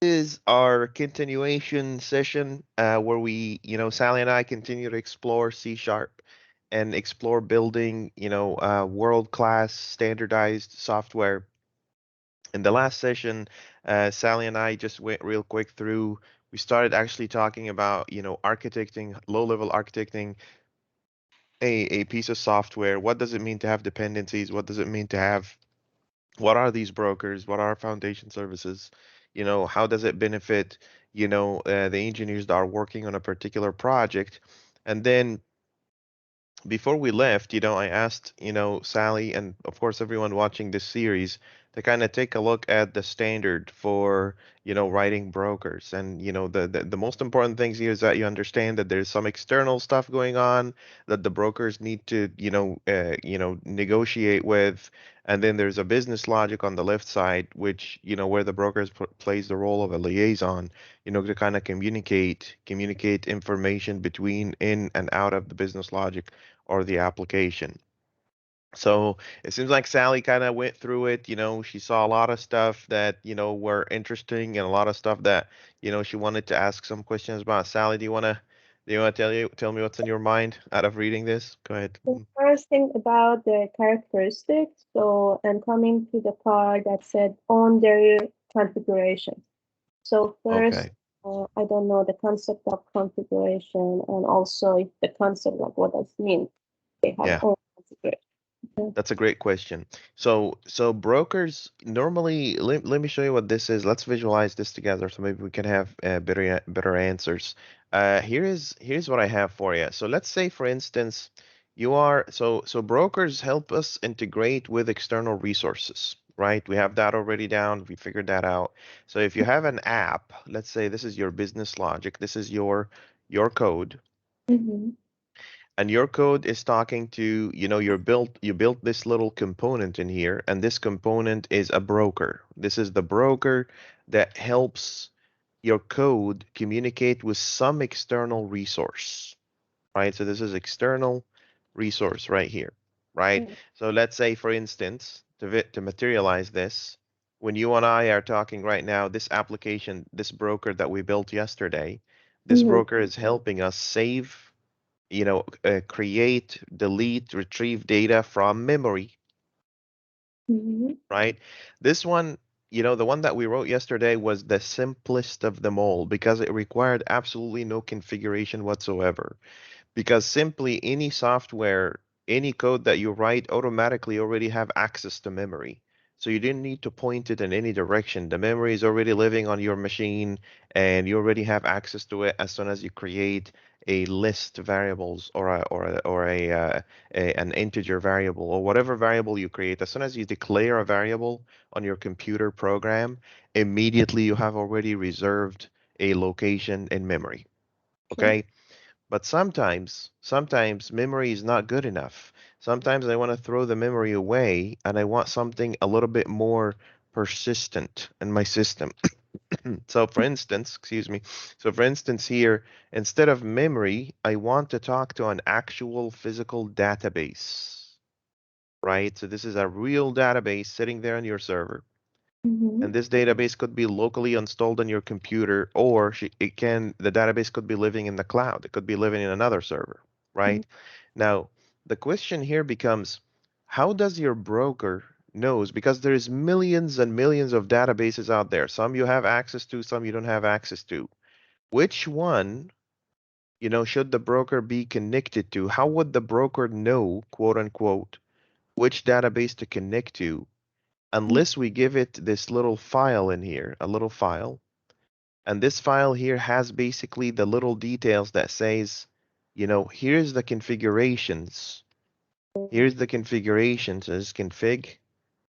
is our continuation session where Sally and I continue to explore C Sharp and explore building, world-class standardized software. In the last session, Sally and I just went real quick through. We started actually talking about, architecting, low-level architecting a piece of software. What does it mean to have dependencies? What does it mean to have what are these brokers? What are foundation services? How does it benefit, the engineers that are working on a particular project? And then before we left, I asked, Sally and of course everyone watching this series to kind of take a look at the standard for, writing brokers. And, the most important things here is that you understand that there's some external stuff going on that the brokers need to, negotiate with. And then there's a business logic on the left side, which, where the brokers plays the role of a liaison, to kind of communicate information between in and out of the business logic or the application. So it seems like Sally kind of went through it. She saw a lot of stuff that, were interesting and a lot of stuff that, she wanted to ask some questions about. Sally, do you want to tell me what's in your mind out of reading this? Go ahead. The first thing about the characteristics, so I'm coming to the part that said on their configuration. So first, Okay. I don't know the concept of configuration and also if the concept like what does it mean. They have Yeah. own configuration. Okay. That's a great question. So brokers normally, let me show you what this is. Let's visualize this together so maybe we can have better answers. Here's what I have for you. So let's say, for instance, so brokers help us integrate with external resources, right? We have that already down. We figured that out. So if you have an app, let's say this is your business logic, this is your code, Mm-hmm. and your code is talking to, you built this little component in here, and this component is a broker. This is the broker that helps your code communicate with some external resource, right? So this is external resource right here, right? So let's say, for instance, to materialize this, when you and I are talking right now, this application, this broker that we built yesterday, this Mm-hmm. broker is helping us save, create, delete, retrieve data from memory, Mm-hmm. right? This one, the one that we wrote yesterday was the simplest of them all because it required absolutely no configuration whatsoever. Because simply any software, any code that you write automatically already have access to memory. So you didn't need to point it in any direction. The memory is already living on your machine and you already have access to it as soon as you create a list variables or an integer variable or whatever variable you create. As soon as you declare a variable on your computer program, immediately you have already reserved a location in memory. Okay. Okay? But sometimes memory is not good enough. Sometimes I want to throw the memory away and I want something a little bit more persistent in my system. So for instance, excuse me. So for instance here, instead of memory, I want to talk to an actual physical database, right? So this is a real database sitting there on your server. Mm-hmm. And this database could be locally installed on your computer, or the database could be living in the cloud. It could be living in another server, right? Now, the question here becomes, how does your broker knows? Because there's millions and millions of databases out there. Some you have access to, some you don't have access to. Which one, should the broker be connected to? How would the broker know, quote unquote, which database to connect to unless we give it this little file in here, a little file. And this file here has basically the little details that says, here's the configurations. Here's the configurations. So just config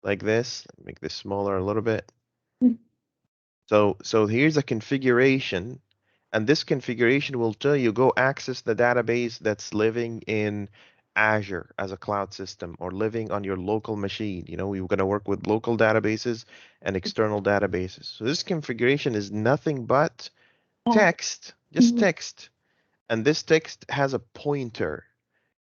like this. Make this smaller a little bit. So here's a configuration, and this configuration will tell you go access the database that's living in Azure as a cloud system or living on your local machine. We're going to work with local databases and external databases. So this configuration is nothing but text, just Mm-hmm. text. And this text has a pointer,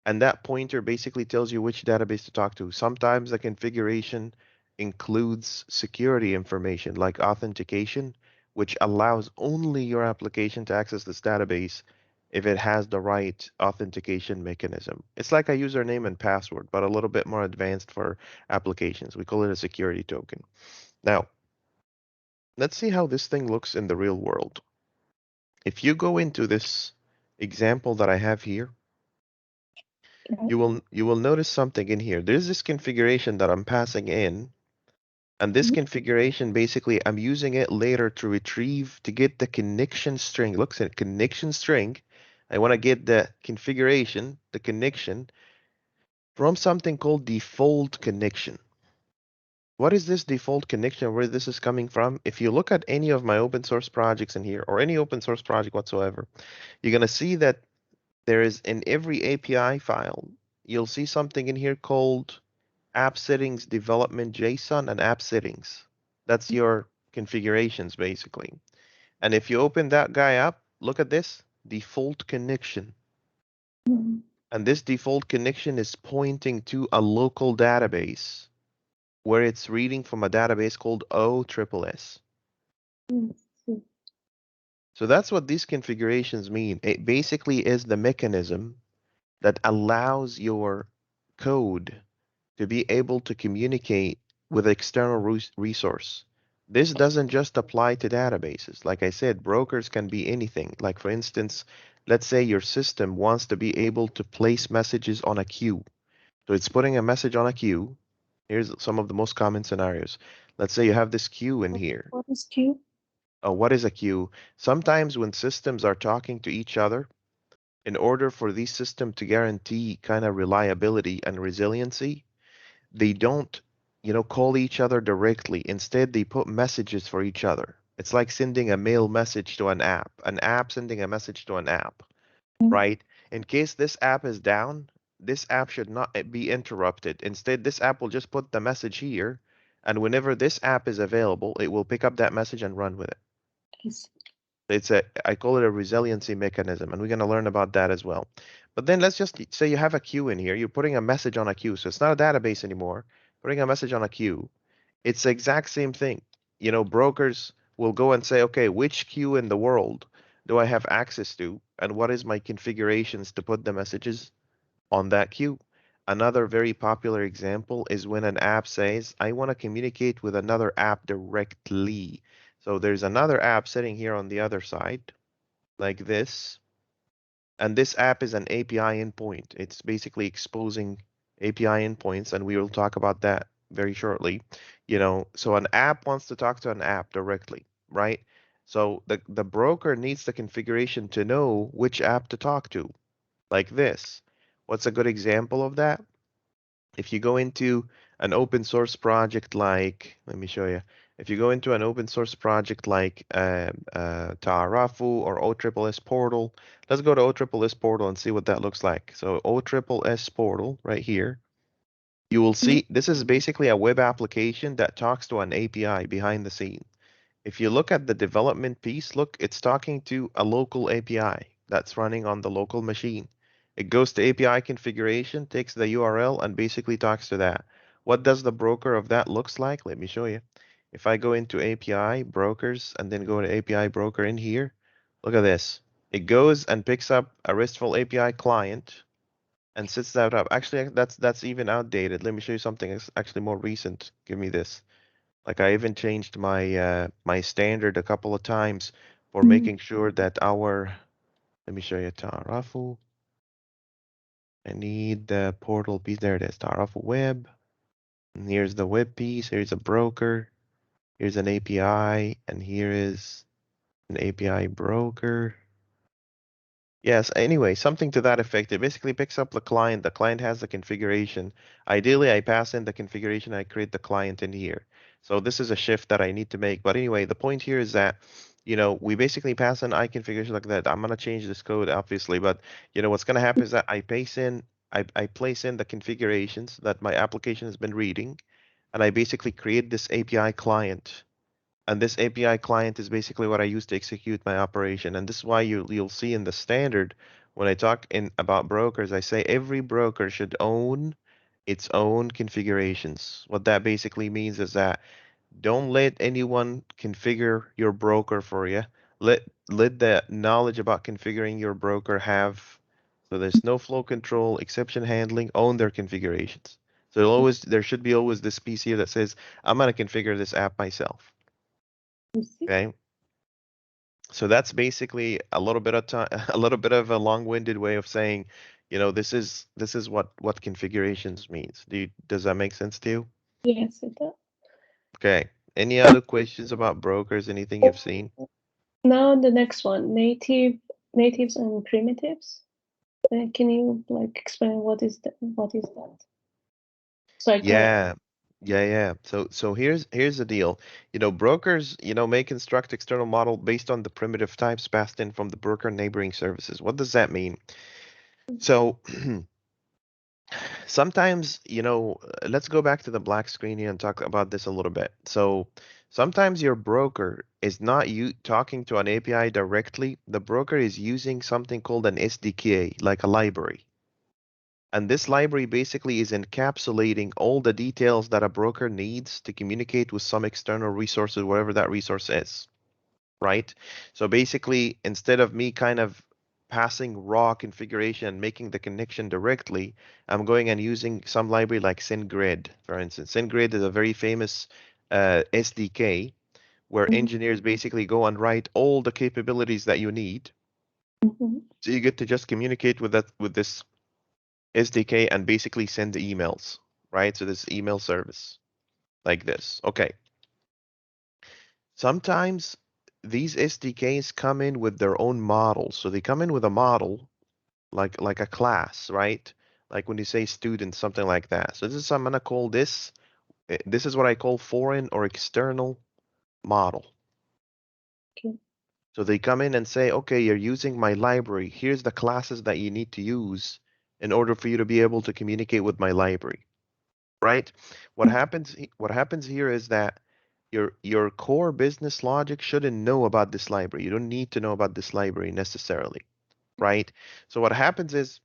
and that pointer basically tells you which database to talk to. Sometimes the configuration includes security information like authentication, which allows only your application to access this database if it has the right authentication mechanism. It's like a username and password, but a little bit more advanced for applications. We call it a security token. Now, let's see how this thing looks in the real world. If you go into this example that I have here, Okay. you will notice something in here. There's this configuration that I'm passing in, and this Mhm. configuration basically I'm using it later to retrieve to get the connection string. Look at connection string. I want to get the configuration, the connection from something called default connection. What is this default connection? Where this is coming from? If you look at any of my open source projects in here or any open source project whatsoever, you're going to see that there is in every API file, you'll see something in here called app settings development JSON and app settings. That's your configurations basically. And if you open that guy up, look at this default connection. Mhm. And this default connection is pointing to a local database where it's reading from a database called OSSS. Mm, see. So that's what these configurations mean. It basically is the mechanism that allows your code to be able to communicate with external resource. This doesn't just apply to databases. Like I said, brokers can be anything. Like for instance, let's say your system wants to be able to place messages on a queue. So it's putting a message on a queue. Here's some of the most common scenarios. Let's say you have this queue in here. What is Q? What is a queue? Sometimes when systems are talking to each other, in order for these systems to guarantee kind of reliability and resiliency, they don't, call each other directly. Instead, they put messages for each other. It's like sending a mail message to an app sending a message to an app, Mm, right? In case this app is down, this app should not be interrupted. Instead, this app will just put the message here, and whenever this app is available, it will pick up that message and run with it. I see. I call it a resiliency mechanism, and we're going to learn about that as well. But then let's just say you have a queue in here. You're putting a message on a queue, so it's not a database anymore. Putting a message on a queue, it's the exact same thing. Brokers will go and say, okay, which queue in the world do I have access to, and what is my configurations to put the messages on that queue? Another very popular example is when an app says, I want to communicate with another app directly. So there's another app sitting here on the other side, like this, and this app is an API endpoint. It's basically exposing API endpoints, and we will talk about that very shortly. So an app wants to talk to an app directly, right? So the broker needs the configuration to know which app to talk to, like this. What's a good example of that? If you go into an open source project like, let me show you. If you go into an open source project like Taarafu or OSSS portal, let's go to OSSS portal and see what that looks like. So OSSS portal right here, you will Mm, see this is basically a web application that talks to an API behind the scene. If you look at the development piece, look, it's talking to a local API that's running on the local machine. It goes to API configuration, takes the URL, and basically talks to that. What does the broker of that looks like? Let me show you. If I go into API brokers and then go to API broker in here, look at this. It goes and picks up a RESTful API client and sets that up. Actually, that's even outdated. Let me show you something that's actually more recent. Give me this. Like I even changed my standard a couple of times for mm, making sure that let me show you Tarafu. I need the portal piece. There it is, Tarafu web. And here's the web piece. Here's a broker. Here's an API, and here is an API broker. Yes, anyway, something to that effect. It basically picks up the client. The client has the configuration. Ideally, I pass in the configuration, I create the client in here. So this is a shift that I need to make. But anyway, the point here is that, we basically pass in I configuration like that. I'm gonna change this code, obviously, but what's gonna happen is that I place in the configurations that my application has been reading, and I basically create this API client. And this API client is basically what I use to execute my operation. And this is why you'll see in the standard when I talk in about brokers, I say every broker should own its own configurations. What that basically means is that Don't let anyone configure your broker for you. Let the knowledge about configuring your broker have, so there's no flow control, exception handling, own their configurations. So there should be always this piece here that says, I'm gonna configure this app myself. You see? Okay. So that's basically a little bit of time, a little bit of a long-winded way of saying, this is what configurations means. Does that make sense to you? Yes, it does. Okay. Any other questions about brokers? Anything you've seen? Now the next one, natives and primitives. Can you like explain what is that? So I can. Yeah. Yeah. So here's the deal. Brokers, may construct external model based on the primitive types passed in from the broker neighboring services. What does that mean? So sometimes, let's go back to the black screen here and talk about this a little bit. So sometimes your broker is not you talking to an API directly. The broker is using something called an SDK, like a library. And this library basically is encapsulating all the details that a broker needs to communicate with some external resources, whatever that resource is, right? So basically, instead of me kind of passing raw configuration and making the connection directly, I'm going and using some library like SendGrid, for instance. SendGrid is a very famous SDK where Mhm. engineers basically go and write all the capabilities that you need. Mhm. So you get to just communicate with this SDK and basically send the emails, right? So this email service like this. Okay. Sometimes these SDKs come in with their own models. So they come in with a model like a class, right? Like when you say student, something like that. So I'm gonna call this, this is what I call foreign or external model. Okay. So they come in and say, okay, you're using my library. Here's the classes that you need to use in order for you to be able to communicate with my library. Right? What happens here is that your core business logic shouldn't know about this library. You don't need to know about this library necessarily, right? So what happens is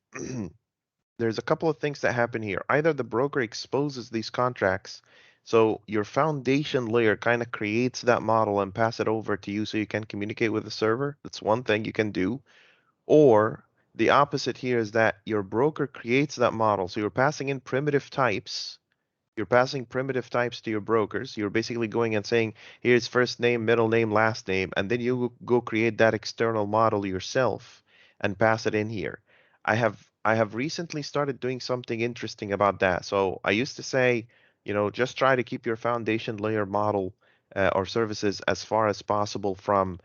there's a couple of things that happen here. Either the broker exposes these contracts, so your foundation layer kind of creates that model and pass it over to you so you can communicate with the server. That's one thing you can do. Or the opposite here is that your broker creates that model. So you're passing in primitive types, to your brokers. You're basically going and saying, here's first name, middle name, last name, and then you go create that external model yourself and pass it in here. I have recently started doing something interesting about that. So I used to say, just try to keep your foundation layer model or services as far as possible from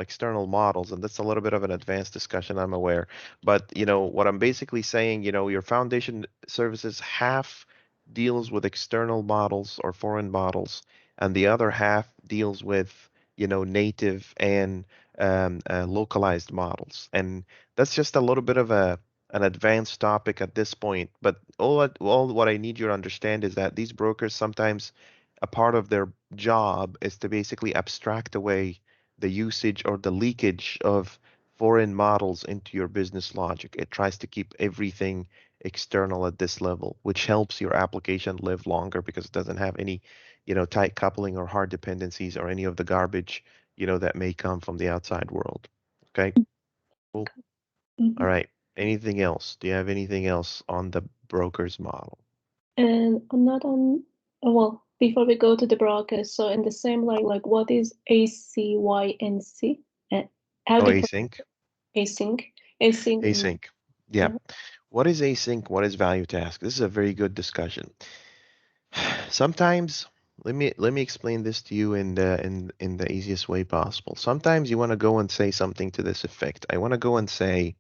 external models, and that's a little bit of an advanced discussion, I'm aware. But what I'm basically saying, your foundation services half deals with external models or foreign models, and the other half deals with native and localized models. And that's just a little bit of an advanced topic at this point. But all what I need you to understand is that these brokers sometimes a part of their job is to basically abstract away the usage or the leakage of foreign models into your business logic. It tries to keep everything external at this level, which helps your application live longer because it doesn't have any, tight coupling or hard dependencies or any of the garbage, that may come from the outside world. Okay, cool. All Mhm. right. Anything else? Do you have anything else on the broker's model? And I'm not on. Well, before we go to the broadcast, so in the same like what is ACYNC? And how Oh, do you put async. async? Async. Async. Yeah. Uh, What is async? What is value task? This is a very good discussion. Sometimes, let me explain this to you in the easiest way possible. Sometimes you want to go and say something to this effect. I want to go and say,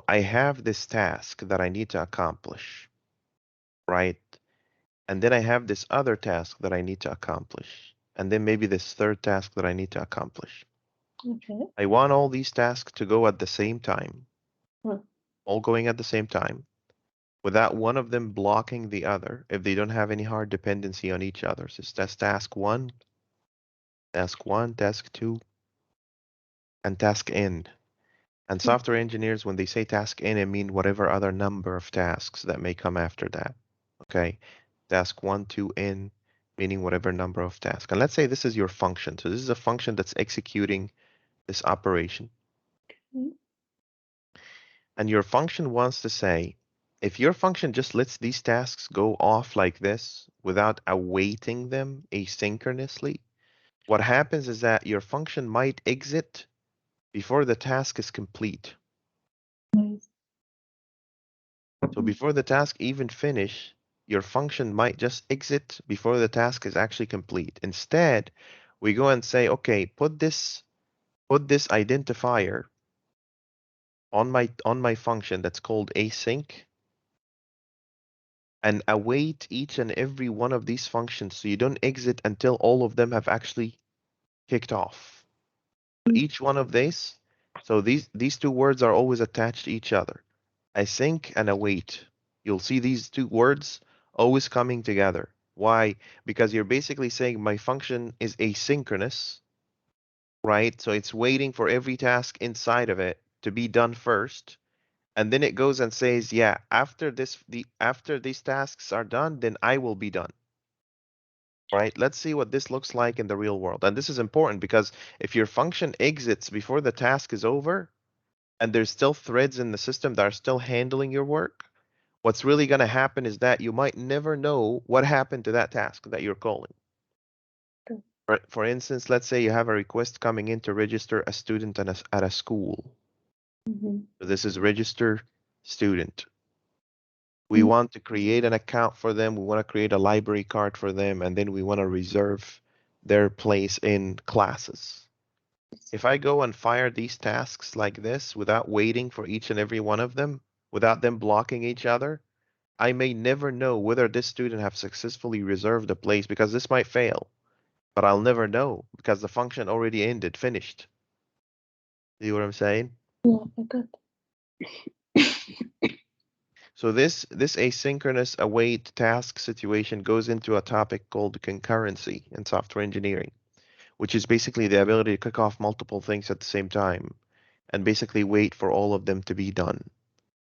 I have this task that I need to accomplish, right? And then I have this other task that I need to accomplish. And then maybe this third task that I need to accomplish. okay. I want all these tasks to go at the same time, Hmm. all going at the same time, without one of them blocking the other if they don't have any hard dependency on each other. So that's task one, task two, and task n. And software engineers, when they say task n, I mean whatever other number of tasks that may come after that. Okay. Task one, two, n. meaning whatever number of tasks. And let's say this is your function. So this is a function that's executing this operation. Mm. And your function wants to say, if your function just lets these tasks go off like this without awaiting them asynchronously, what happens is that your function might exit before the task is complete. Nice. So before the task even finish, your function might just exit before the task is actually complete. Instead, we go and say, okay, put this identifier on my function that's called async and await each and every one of these functions so you don't exit until all of them have actually kicked off. Mm. Each one of these, so these two words are always attached to each other. Async and await. You'll see these two words always coming together. Why? Because you're basically saying my function is asynchronous, right? So it's waiting for every task inside of it to be done first. And then it goes and says, yeah, after these tasks are done, then I will be done. Right? Let's see what this looks like in the real world. And this is important because if your function exits before the task is over and there's still threads in the system that are still handling your work, what's really going to happen is that you might never know what happened to that task that you're calling. Good. For instance, let's say you have a request coming in to register a student at a school. Mm-hmm. So this is register student. We Mm. want to create an account for them. We want to create a library card for them, and then we want to reserve their place in classes. If I go and fire these tasks like this without waiting for each and every one of them, without them blocking each other, I may never know whether this student have successfully reserved a place because this might fail, but I'll never know because the function already ended, finished. See what I'm saying? Yeah, I got. So this asynchronous await task situation goes into a topic called concurrency in software engineering, which is basically the ability to kick off multiple things at the same time and basically wait for all of them to be done.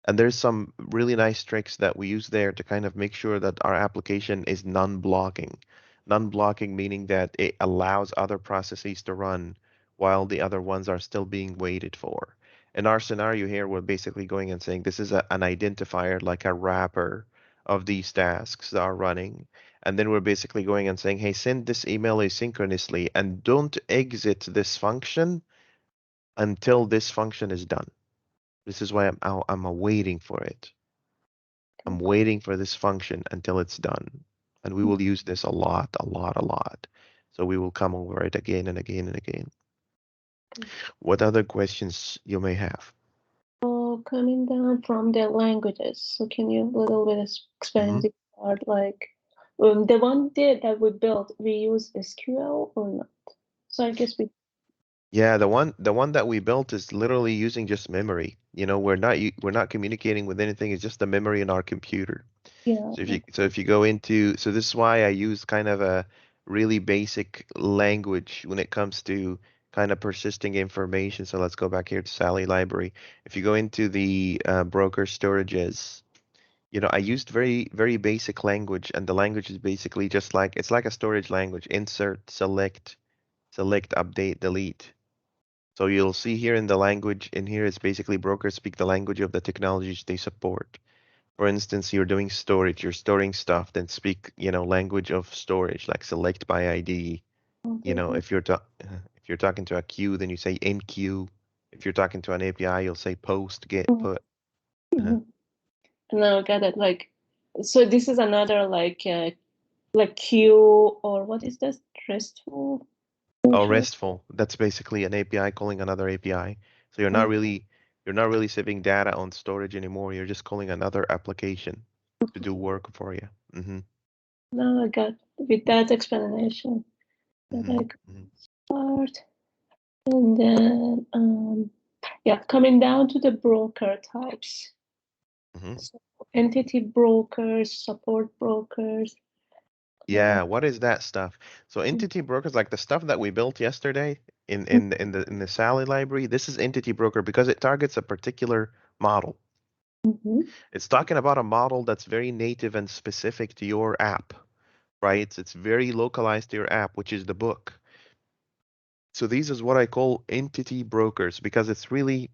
And there's some really nice tricks that we use there to kind of make sure that our application is non-blocking. Non-blocking meaning that it allows other processes to run while the other ones are still being waited for. In our scenario here, we're basically going and saying this is an identifier, like a wrapper of these tasks that are running. And then we're basically going and saying, hey, send this email asynchronously and don't exit this function until this function is done. This is why I'm waiting for it. I'm waiting for this function until it's done. And we will use this a lot, a lot, a lot. So we will come over it again and again and again. Okay. What other questions you may have? So coming down from the languages, so can you a little bit explain Mhm. this part? Like the one that we built, we use SQL or not? So I guess we, Yeah, the one that we built is literally using just memory. We're not communicating with anything. It's just the memory in our computer. yeah, So if you go into, so this is why I use kind of a really basic language when it comes to kind of persisting information. So let's go back here to Sally Library. If you go into the broker storages, I used very, very basic language, and the language is basically just like it's like a storage language: insert, select, update, delete. So you'll see here in the language, in here it's basically brokers speak the language of the technologies they support. For instance, you're doing storage, you're storing stuff, then speak, language of storage, like select by ID. okay. If you're talking to a queue, then you say in queue. If you're talking to an API, you'll say post, get, Mhm. put. Uh, Mhm. Now I got it. Like, so this is another like queue or what is this? RESTful oh, function? RESTful. That's basically an API calling another API. So you're not Oh, really you're not really saving data on storage anymore. You're just calling another application to do work for you. Mm-hmm. now I got with that explanation that Mm-hmm. I could Mm-hmm. start. And then yeah, coming down to the broker types. Mm-hmm. So entity brokers, support brokers. Uh, Yeah, what is that stuff? So entity brokers, like the stuff that we built yesterday in the Sally library, this is entity broker because it targets a particular model. mhm. It's talking about a model that's very native and specific to your app. right? It's very localized to your app, which is the book. So these is what I call entity brokers because it's really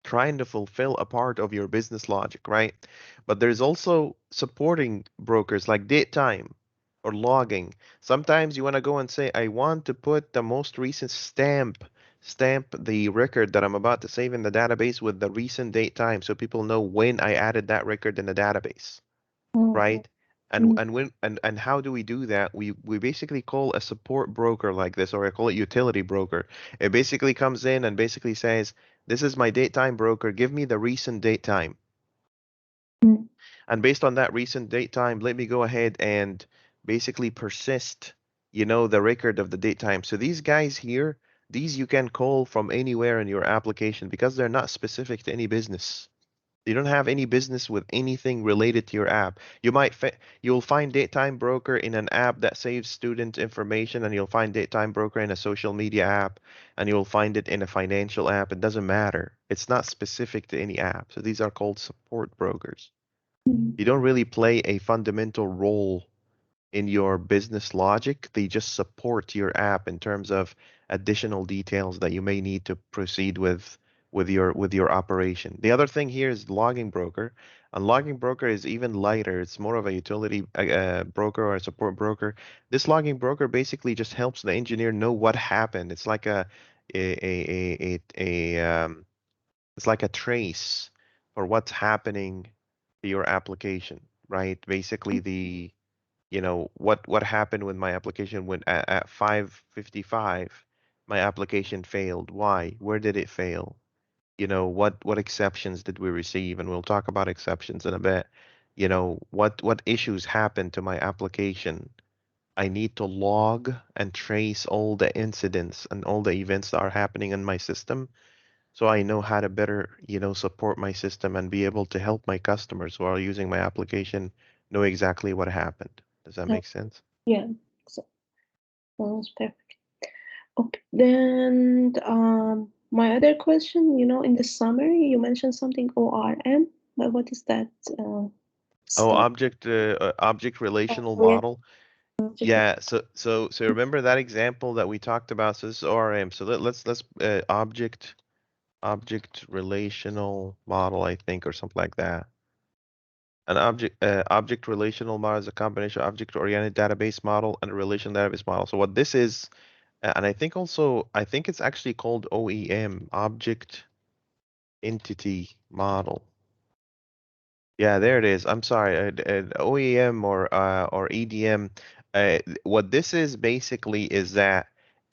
trying to fulfill a part of your business logic, right? But there's also supporting brokers like date time or logging. Sometimes you want to go and say, I want to put the most recent stamp the record that I'm about to save in the database with the recent date time so people know when I added that record in the database, Okay. right? And how do we do that? We basically call a support broker like this, or I call it utility broker. It basically comes in and basically says, "This is my date time broker. Give me the recent date time, Mm, and based on that recent date time, let me go ahead and basically persist, the record of the date time." So these guys here, these you can call from anywhere in your application because they're not specific to any business. You don't have any business with anything related to your app. You'll find Datetime Broker in an app that saves student information, and you'll find Datetime Broker in a social media app, and you'll find it in a financial app. It doesn't matter. It's not specific to any app. So these are called support brokers. mm, You don't really play a fundamental role in your business logic. They just support your app in terms of additional details that you may need to proceed with your operation. The other thing here is logging broker. A logging broker is even lighter. It's more of a utility broker or a support broker. This logging broker basically just helps the engineer know what happened. It's like it's like a trace for what's happening to your application, right? Basically what happened with my application when at 5:55 my application failed. Why? Where did it fail? What exceptions did we receive? And we'll talk about exceptions in a bit. What issues happened to my application? I need to log and trace all the incidents and all the events that are happening in my system so I know how to better, support my system and be able to help my customers who are using my application know exactly what happened. Does that uh, make sense? yeah, so sounds perfect. Okay, then my other question, in the summary you mentioned something ORM, but what is that Oh, stuff? object relational Oh, yeah, model. object. Yeah, so remember that example that we talked about. So this is ORM. So let's object relational model, I think, or something like that. An object relational model is a combination of object-oriented database model and a relational database model. So what this is, and I think it's actually called OEM, object entity model. Yeah, there it is. I'm sorry, OEM or EDM. What this is basically is that,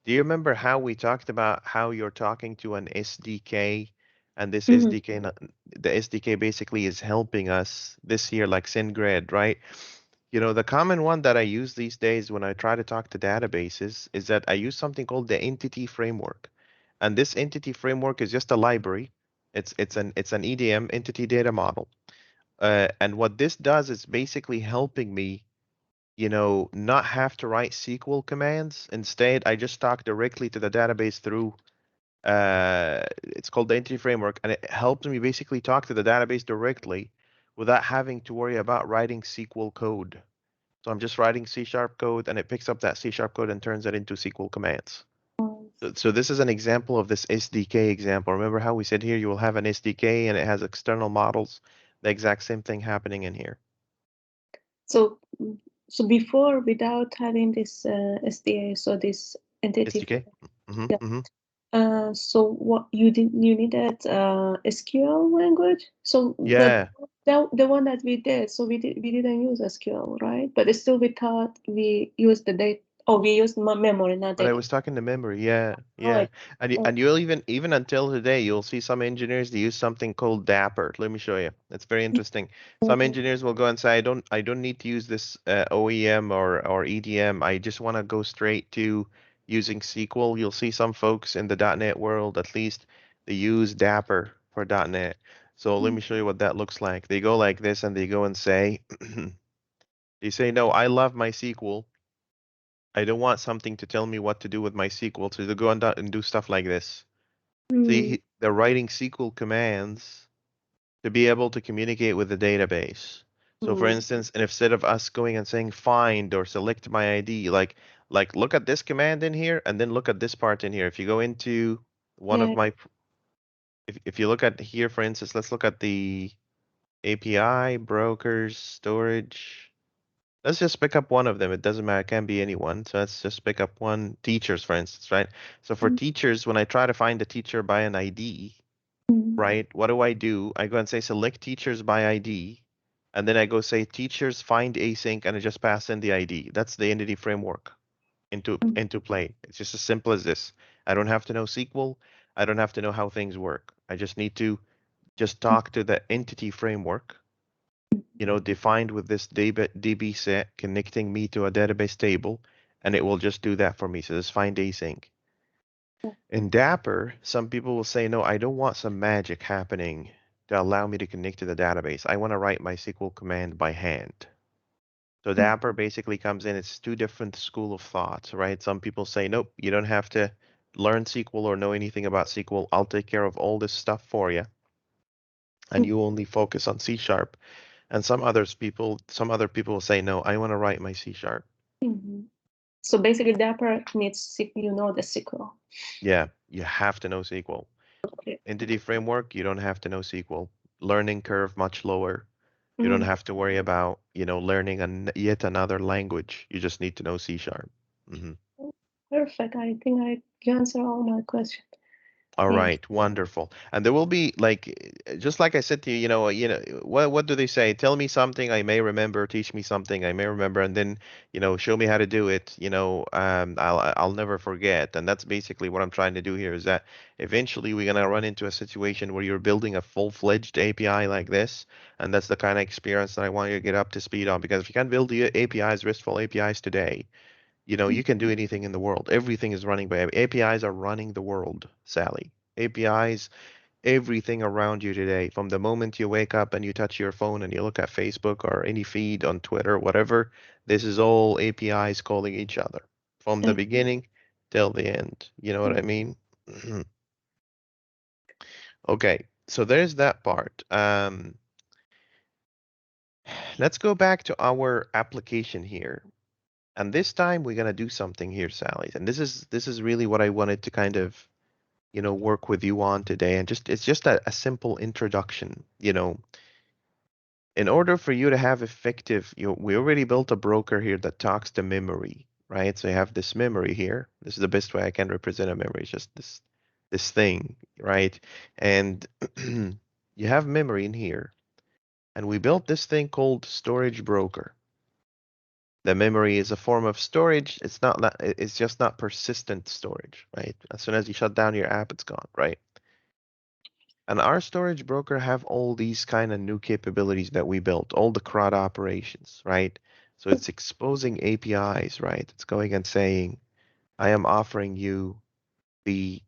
do you remember how we talked about how you're talking to an SDK, and this Mm-hmm. SDK, the SDK basically is helping us this here, like SendGrid, right? The common one that I use these days when I try to talk to databases is that I use something called the entity framework, and this entity framework is just a library. It's an EDM, entity data model, and what this does is basically helping me, not have to write SQL commands. Instead, I just talk directly to the database through, it's called the entity framework, and it helps me basically talk to the database directly without having to worry about writing SQL code. So I'm just writing C# code, and it picks up that C# code and turns it into SQL commands. So this is an example of this SDK example. Remember how we said here you will have an SDK and it has external models? The exact same thing happening in here. So, so before, without having this SDA, so this entity, SDK? yeah. Mm-hmm. So what you needed SQL language. So Yeah, the one that we did, so we didn't use SQL, right? But still, we thought we used the data. Oh, we used memory, not but I data. was talking to memory. Yeah, yeah. Right. And you'll even until today, you'll see some engineers they use something called Dapper. Let me show you. It's very interesting. Some Okay. engineers will go and say, I don't need to use this OEM or EDM. I just want to go straight to using SQL. You'll see some folks in the .NET world, at least, they use Dapper for .NET. So let me show you what that looks like. They go like this and they go and say, they say, no, I love my SQL. I don't want something to tell me what to do with my SQL. So they go and do stuff like this. Mm, See, they're writing SQL commands to be able to communicate with the database. So for Mm. instance, and instead of us going and saying find or select my ID, like look at this command in here and then look at this part in here. If you go into one of Yeah. my, if you look at here, for instance, let's look at the API, brokers, storage. Let's just pick up one of them. It doesn't matter. It can be anyone. So let's just pick up one teachers, for instance, right? So for Mm. teachers, when I try to find a teacher by an ID, Mm. right? What do? I go and say select teachers by ID, and then I go say teachers find async, and I just pass in the ID. That's the entity framework Mm. into play. It's just as simple as this. I don't have to know SQL. I don't have to know how things work. I just need to just talk to the entity framework, defined with this DB set connecting me to a database table, and it will just do that for me. So this find async. In Dapper, some people will say, no, I don't want some magic happening to allow me to connect to the database. I want to write my SQL command by hand. So Mm. Dapper basically comes in, it's two different school of thought, right? Some people say, nope, you don't have to learn SQL or know anything about SQL. I'll take care of all this stuff for you, and Mm. you only focus on C sharp. And some other people will say, no, I want to write my C sharp. Mhm. So basically, Dapper needs the SQL. Yeah, you have to know SQL. Okay. Entity framework, you don't have to know SQL. Learning curve much lower. You don't Mm. have to worry about, learning yet another language. You just need to know C sharp. Hmm. Perfect. I think I answered all my questions. All Thank right, wonderful. And there will be like, just like I said to you, what do they say? Tell me something I may remember, teach me something I may remember, and then, show me how to do it. I'll never forget. And that's basically what I'm trying to do here is that eventually we're gonna run into a situation where you're building a full-fledged API like this, and that's the kind of experience that I want you to get up to speed on. Because if you can build the APIs, RESTful APIs today, you. you can do anything in the world. Everything is running by APIs are running the world, Sally. APIs, everything around you today, from the moment you wake up and you touch your phone and you look at Facebook or any feed on Twitter, whatever, this is all APIs calling each other from the Mm. beginning till the end. You know what I mean? Okay, so there's that part. Let's go back to our application here. And this time we're gonna do something here, Sally. And this is really what I wanted to kind of, work with you on today. And it's just a simple introduction. In order for you to have effective, we already built a broker here that talks to memory, right? So you have this memory here. This is the best way I can represent a memory, it's just this thing, right? And you have memory in here. And we built this thing called storage broker. The memory is a form of storage. It's just not persistent storage, right? As soon as you shut down your app, it's gone, right? And our storage broker have all these kind of new capabilities that we built, all the CRUD operations, right? So it's exposing APIs, right? It's going and saying, I am offering you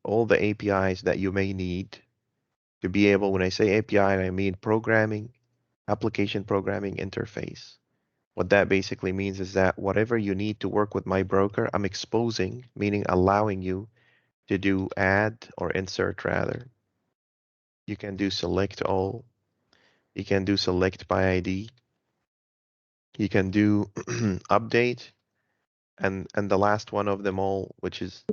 all the APIs that you may need to be able, when I say API, I mean programming, application programming interface. What that basically means is that whatever you need to work with my broker, I'm exposing, meaning allowing you to do add or insert rather. You can do select all. You can do select by ID. You can do update and the last one of them all, which is,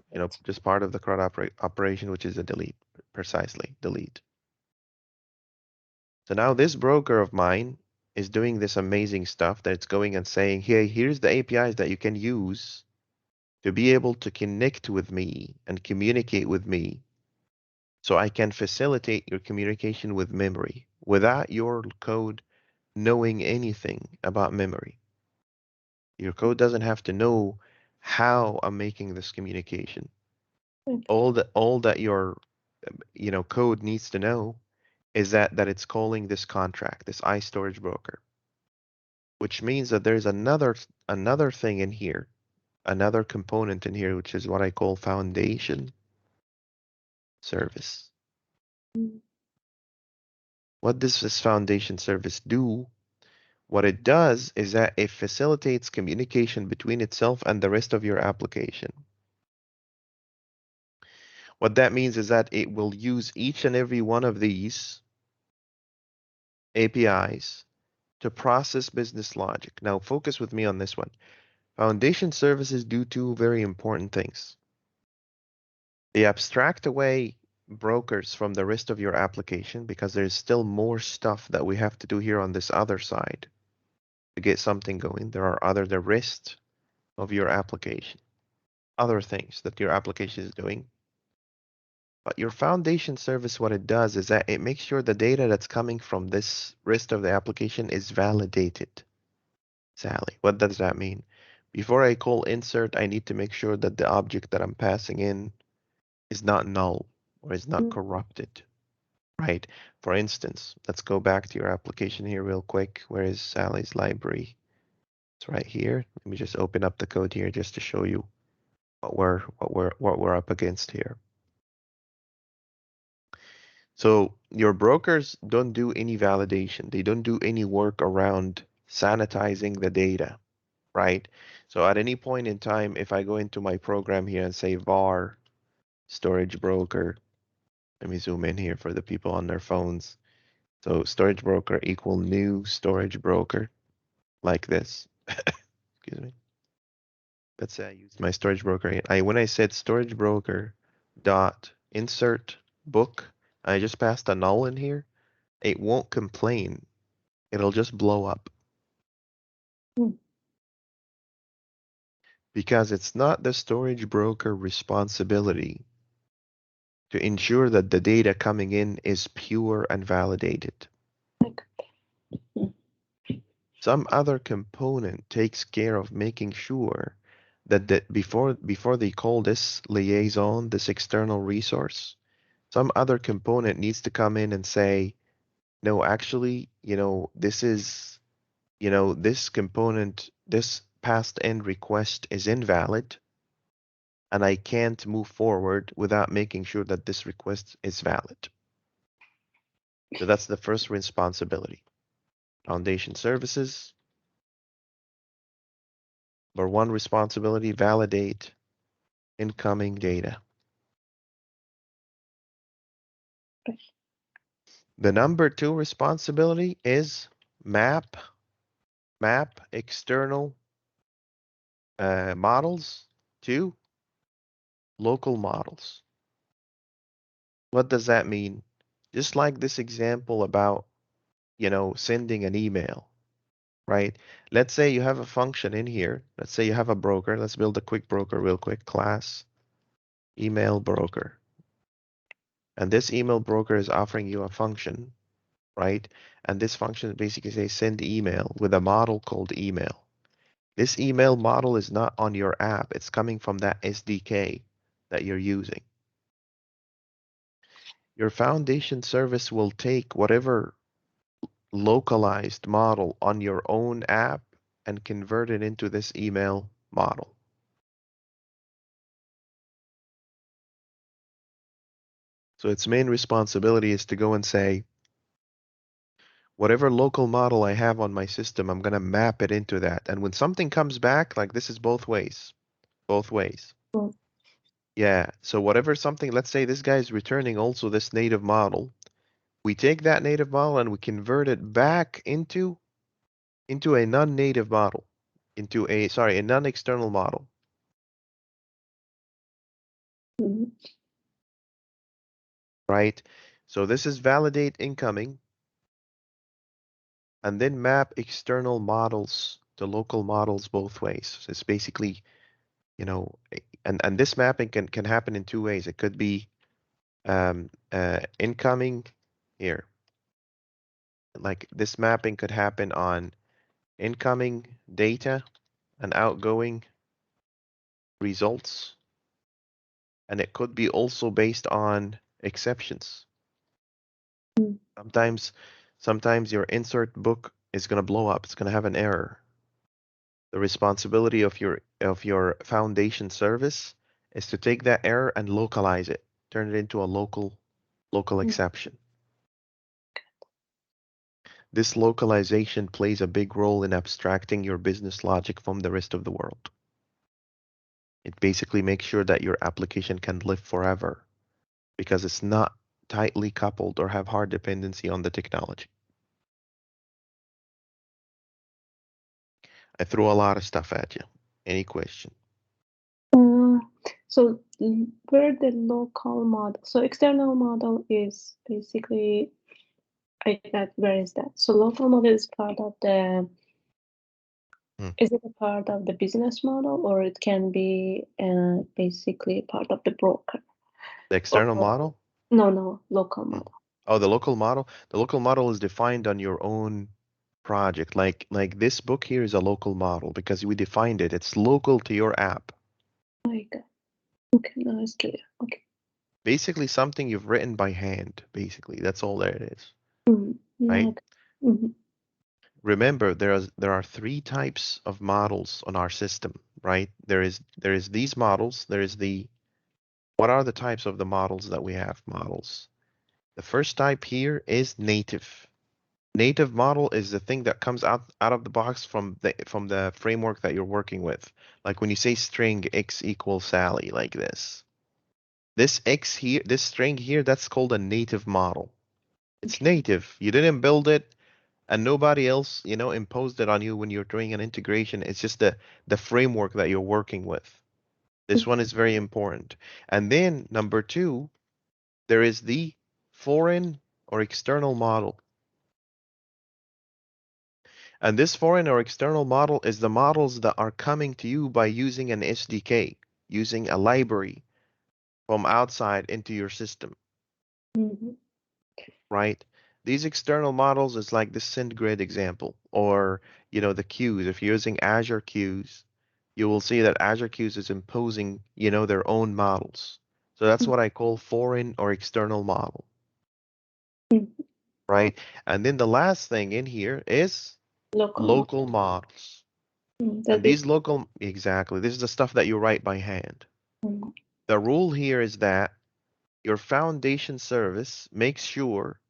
just part of the CRUD operation, which is a delete, precisely delete. So now this broker of mine is doing this amazing stuff that it's going and saying, hey, here's the APIs that you can use to be able to connect with me and communicate with me so I can facilitate your communication with memory without your code knowing anything about memory. Your code doesn't have to know how I'm making this communication. Okay. All that your code needs to know is that it's calling this contract, this iStorage broker, which means that there's another thing in here, another component in here, which is what I call foundation service. Mm. What does this foundation service do? What it does is that it facilitates communication between itself and the rest of your application. What that means is that it will use each and every one of these APIs to process business logic. Now, focus with me on this one. Foundation services do two very important things. They abstract away brokers from the rest of your application because there's still more stuff that we have to do here on this other side to get something going. There are the rest of your application, other things that your application is doing. But your foundation service, what it does is that it makes sure the data that's coming from this rest of the application is validated. Sally, what does that mean? Before I call insert, I need to make sure that the object that I'm passing in is not null or is not Mm. corrupted, right? For instance, let's go back to your application here real quick. Where is Sally's library? It's right here. Let me just open up the code here just to show you what we're up against here. So your brokers don't do any validation. They don't do any work around sanitizing the data, right? So at any point in time, if I go into my program here and say var storage broker, let me zoom in here for the people on their phones. So storage broker equal new storage broker like this. Excuse me. Let's say I use my storage broker. When I said storage broker dot insert book, I just passed a null in here. It won't complain. It'll just blow up Mm. because it's not the storage broker responsibility to ensure that the data coming in is pure and validated. Like, mm. Some other component takes care of making sure that before they call this liaison, this external resource, some other component needs to come in and say, no, actually, this component, this past end request is invalid, and I can't move forward without making sure that this request is valid. So that's the first responsibility. Foundation services, number one responsibility, validate incoming data. The number two responsibility is map external models to local models. What does that mean? Just like this example about, sending an email, right? Let's say you have a function in here. Let's say you have a broker. Let's build a quick broker real quick. Class email broker. And this email broker is offering you a function, right? And this function basically says send email with a model called email. This email model is not on your app. It's coming from that SDK that you're using. Your foundation service will take whatever localized model on your own app and convert it into this email model. So its main responsibility is to go and say, whatever local model I have on my system, I'm going to map it into that. And when something comes back, like this is both ways, both ways. Mm. Yeah. So whatever something, let's say this guy is returning also this native model. We take that native model and we convert it back into a non-native model, a non-external model, Mm. right? So this is validate incoming and then map external models to local models both ways. So it's basically, and this mapping can happen in two ways. It could be incoming here. Like this mapping could happen on incoming data and outgoing results. And it could be also based on exceptions. Mm. Sometimes, sometimes your insert book is going to blow up. It's going to have an error. The responsibility of your foundation service is to take that error and localize it, turn it into a local Mm. exception. This localization plays a big role in abstracting your business logic from the rest of the world. It basically makes sure that your application can live forever because it's not tightly coupled or have hard dependency on the technology. I threw a lot of stuff at you. Any question? Uh, so where the local model, so external model is basically, I got, where is that? So local model is part of the, Hmm. is it a part of the business model, or it can be basically part of the broker? The external Or model? no, local Hmm. model. Oh, the local model? The local model is defined on your own project. Like this book here is a local model because we defined it. It's local to your app. My God. Okay, now it's clear. Okay. Basically something you've written by hand, basically. That's all there it is, right? Now, mhm. Remember, there are three types of models on our system, right? There is these models. There is the what are the types of the models that we have? Models. The first type here is native. Native model is the thing that comes out of the box from the framework that you're working with. Like when you say string x equals Sally, like this. This x here, this string here, that's called a native model. It's native. You didn't build it, and nobody else, imposed it on you when you're doing an integration. It's just the framework that you're working with. This one is very important. And then number two, there is the foreign or external model. And this foreign or external model is the models that are coming to you by using an SDK, using a library from outside into your system, Mhm. right? These external models is like the SendGrid example, or the queues. If you're using Azure queues, you will see that Azure queues is imposing, their own models. So that's what I call foreign or external model, Mhm. right? And then the last thing in here is Local model. local models. And That is. these local, exactly, this is the stuff that you write by hand. Mm. The rule here is that your foundation service makes sure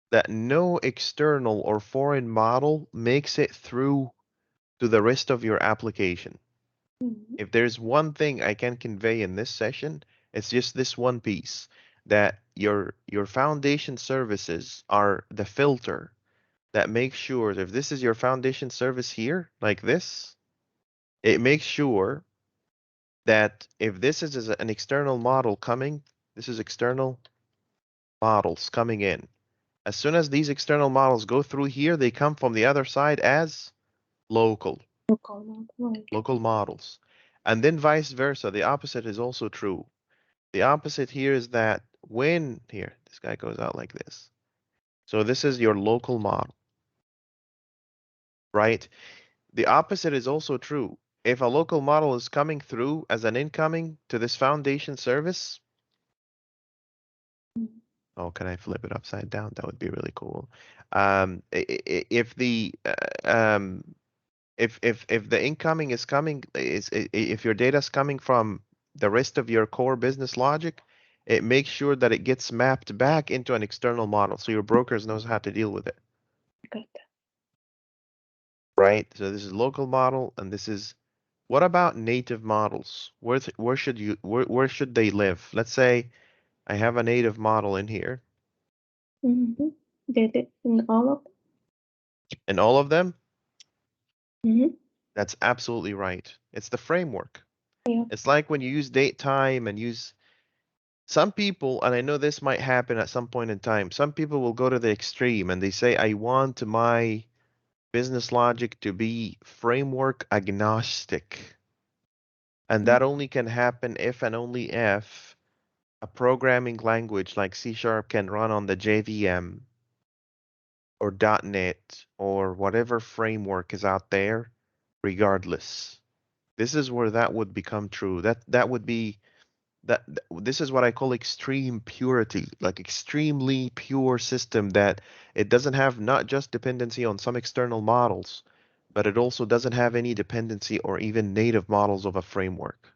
that no external or foreign model makes it through to the rest of your application. Mhm. If there's one thing I can convey in this session, it's just this one piece that your foundation services are the filter that makes sure that if this is your foundation service here, like this, it makes sure that if this is an external model coming, this is external models coming in. As soon as these external models go through here, they come from the other side as local, Local model. Like. local models. And then vice versa, the opposite is also true. The opposite here is that when, here, this guy goes out like this. So this is your local model, right? The opposite is also true. If a local model is coming through as an incoming to this foundation service, Mhm. oh, can I flip it upside down? That would be really cool. If the if the incoming is coming if your data is coming from the rest of your core business logic, it makes sure that it gets mapped back into an external model, so your brokers knows how to deal with it, Got that. right? So this is local model, and this is what about native models? Where should they live? Let's say I have a native model in here, Mm-hmm. Did it in all of and all of them. them? Mm-hmm. That's absolutely right. It's the framework. Yeah. It's like when you use date time and use some people, and I know this might happen at some point in time, some people will go to the extreme and they say, I want my business logic to be framework agnostic. And that only can happen if and only if a programming language like C Sharp can run on the JVM or .NET or whatever framework is out there, regardless. This is where that would become true. That would be this is what I call extreme purity, like extremely pure system that it doesn't have not just dependency on some external models, but it also doesn't have any dependency or even native models of a framework.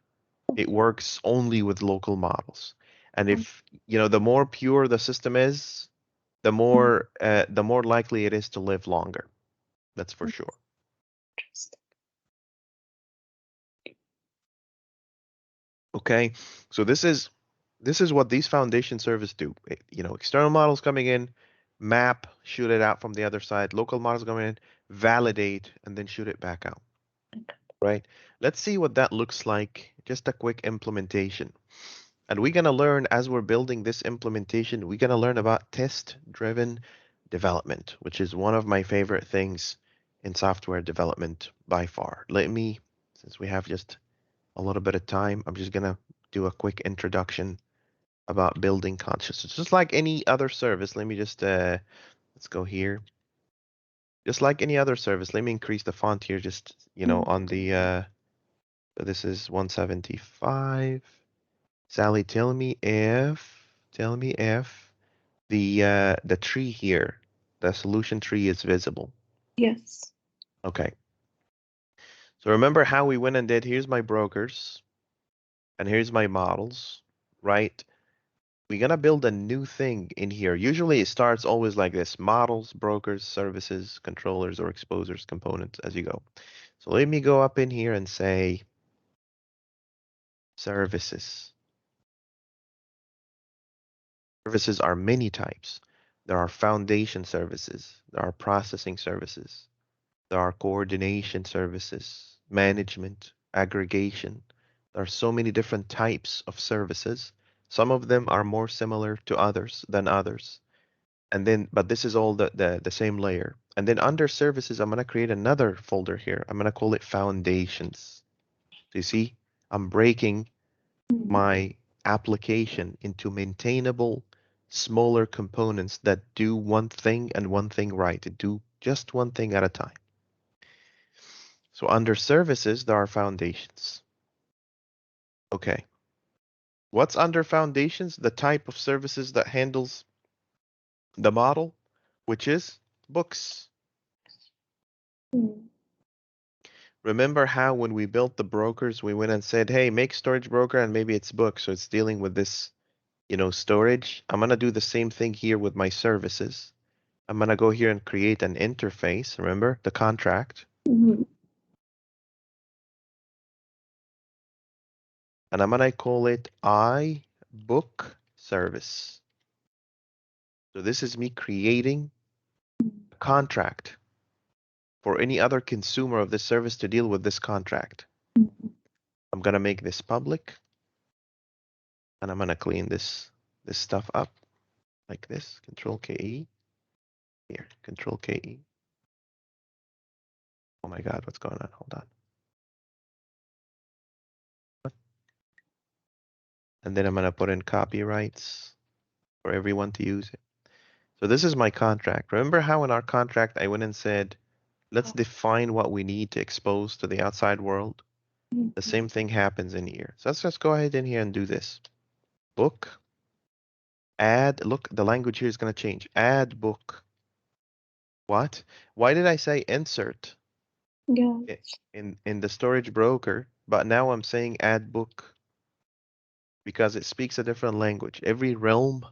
It works only with local models. And if, the more pure the system is, the more likely it is to live longer. That's for sure. Interesting. Okay, so this is what these foundation services do. External models coming in, map, shoot it out from the other side. Local models coming in, validate, and then shoot it back out. right? Let's see what that looks like. Just a quick implementation. And we're going to learn as we're building this implementation, we're going to learn about test-driven development, which is one of my favorite things in software development by far. Since we have just a little bit of time, I'm just going to do a quick introduction about building consciousness. Just like any other service, let me just, let's go here. Just like any other service, let me increase the font here just, on the, so this is 175. Sally, tell me if the tree here, the solution tree is visible. Yes. Okay. So remember how we went and did, here's my brokers and here's my models, right? We're gonna build a new thing in here. Usually it starts always like this: models, brokers, services, controllers, or exposers, components as you go. So let me go up in here and say services. Services are many types. There are foundation services. There are processing services. There are coordination services, management, aggregation. There are so many different types of services. Some of them are more similar to others than others. And then, but this is all the same layer. And then under services, I'm going to create another folder here. I'm going to call it foundations. So you see, I'm breaking my application into maintainable, smaller components that do one thing and one thing right, to do just one thing at a time. So under services, there are foundations. Okay. What's under foundations? The type of services that handles the model, which is books. Remember how when we built the brokers, we went and said, hey, make storage broker and maybe it's book. So it's dealing with this, storage. I'm going to do the same thing here with my services. I'm going to go here and create an interface. Remember the contract. And I'm going to call it iBook service. So this is me creating a contract for any other consumer of this service to deal with this contract. I'm going to make this public and I'm going to clean this stuff up like this. Control KE. Here, Control KE. Oh my God, what's going on? Hold on. And then I'm going to put in copyrights for everyone to use it. So this is my contract. Remember how in our contract I went and said, let's define what we need to expose to the outside world? The same thing happens in here. So let's just go ahead in here and do this. Book, add, look, the language here is going to change. Add book. What? Why did I say insert Yes. in the storage broker, but now I'm saying add book? Because it speaks a different language. Every realm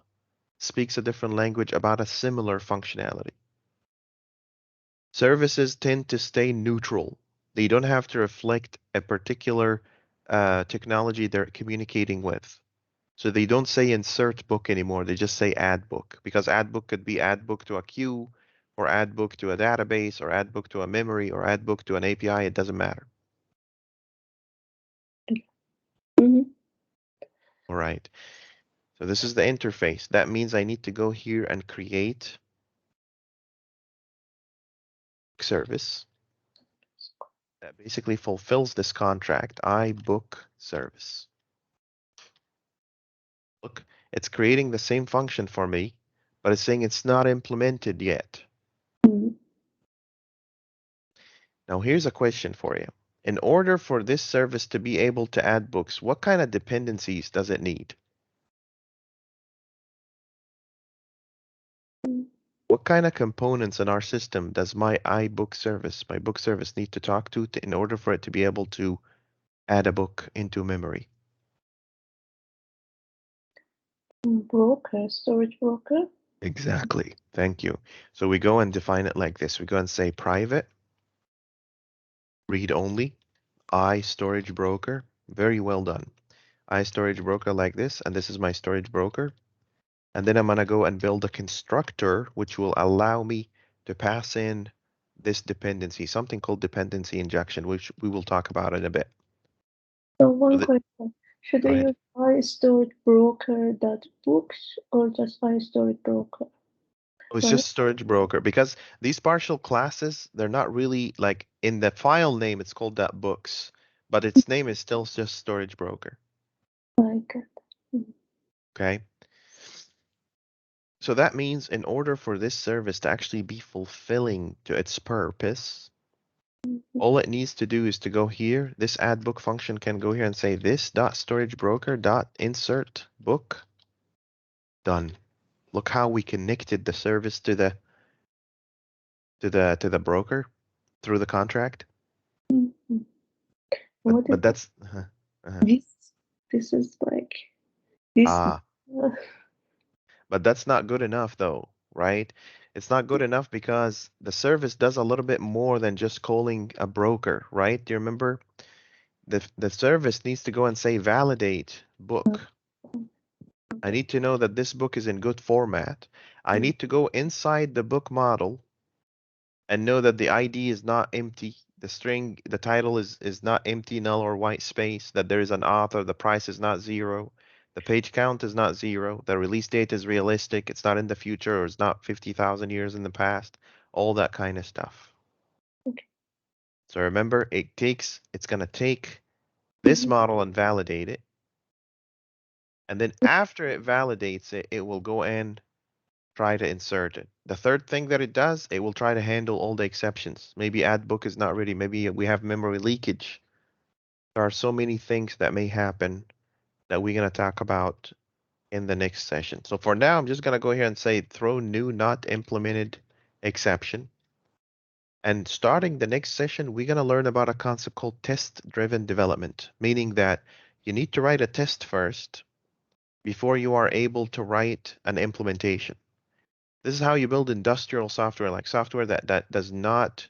speaks a different language about a similar functionality. Services tend to stay neutral. They don't have to reflect a particular technology they're communicating with. So they don't say insert book anymore. They just say add book, because add book could be add book to a queue or add book to a database or add book to a memory or add book to an API. It doesn't matter. All right. So this is the interface. That means I need to go here and create service that basically fulfills this contract. iBook service. Look, it's creating the same function for me, but it's saying it's not implemented yet. Now here's a question for you. In order for this service to be able to add books, what kind of dependencies does it need? What kind of components in our system does my book service need to talk to in order for it to be able to add a book into memory? Broker, storage broker. Exactly. Thank you. So we go and define it like this. We go and say private, read only, storage broker. Very well done. Storage broker like this, and this is my storage broker. And then I'm going to go and build a constructor which will allow me to pass in this dependency, something called dependency injection, which we will talk about in a bit. So So one question. Should go we ahead. use iStorageBroker.books or just iStorageBroker? Oh, it's Right? just storage broker because these partial classes, they're not really like in the file name, it's called .books, but its name is still just storage broker. Like it. Okay. So that means in order for this service to actually be fulfilling to its purpose, all it needs to do is to go here. This add book function can go here and say this dot storage broker dot insert book. Done. Look how we connected the service to the broker through the contract. Mhm. But What is but that's this? This is like this. ah, but that's not good enough though, right? It's not good enough because the service does a little bit more than just calling a broker, right? Do you remember? The service needs to go and say validate book. I need to know that this book is in good format. I need to go inside the book model and know that the ID is not empty. The string, the title is not empty, null, or white space, that there is an author, the price is not zero, the page count is not zero, the release date is realistic, it's not in the future or it's not 50,000 years in the past, all that kind of stuff. Okay. So remember, it's going to take this model and validate it. And then after it validates it, it will go and try to insert it. The third thing that it does, it will try to handle all the exceptions. Maybe add book is not ready. Maybe we have memory leakage. There are so many things that may happen that we're going to talk about in the next session. So for now, I'm just going to go here and say throw new not implemented exception. And starting the next session, we're going to learn about a concept called test-driven development, meaning that you need to write a test first before you are able to write an implementation. This is how you build industrial software, like software that does not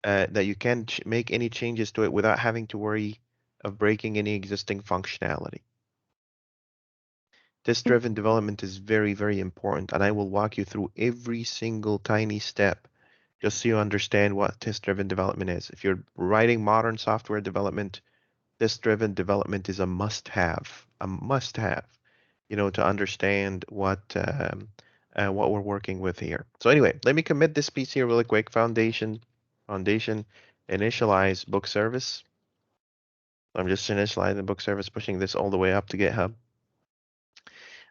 that you can make any changes to it without having to worry of breaking any existing functionality. Test-driven development is very, very important, and I will walk you through every single tiny step just so you understand what test-driven development is. If you're writing modern software development, test-driven development is a must-have, to understand what we're working with here. So anyway, let me commit this piece here really quick. Foundation, initialize book service. I'm just initializing the book service, pushing this all the way up to GitHub.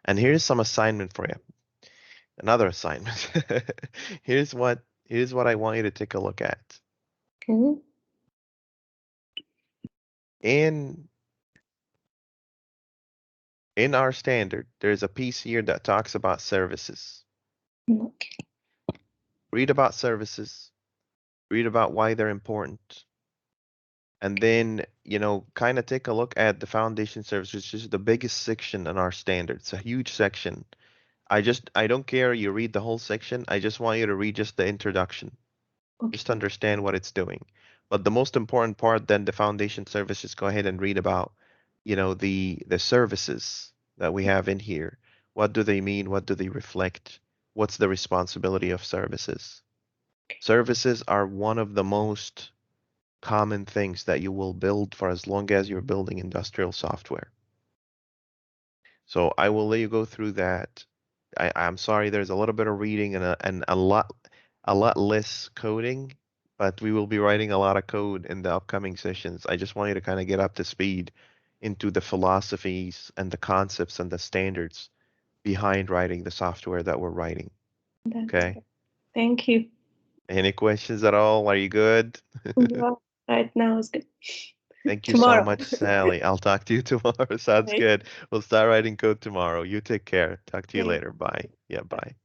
And here's some assignment for you. Another assignment. Here's what I want you to take a look at. Okay. In our standard, there's a piece here that talks about services. Okay. Read about services, read about why they're important, and then, kind of take a look at the foundation service, which is the biggest section in our standard. It's a huge section. I don't care you read the whole section. I just want you to read just the introduction. Okay. Just understand what it's doing. But the most important part, then the foundation services, go ahead and read about, the services that we have in here. What do they mean? What do they reflect? What's the responsibility of services? Services are one of the most common things that you will build for as long as you're building industrial software. So I will let you go through that. I'm sorry, there's a little bit of reading and a lot less coding, but we will be writing a lot of code in the upcoming sessions. I just want you to kind of get up to speed into the philosophies and the concepts and the standards behind writing the software that we're writing. That's Okay. good. Thank you. Any questions at all? Are you good? Yeah, right now is good. Thank you so Tomorrow. much, Sally. I'll talk to you tomorrow. Sounds Thank good. We'll start writing code tomorrow. You take care. Talk to you you. later. Bye. Yeah, bye.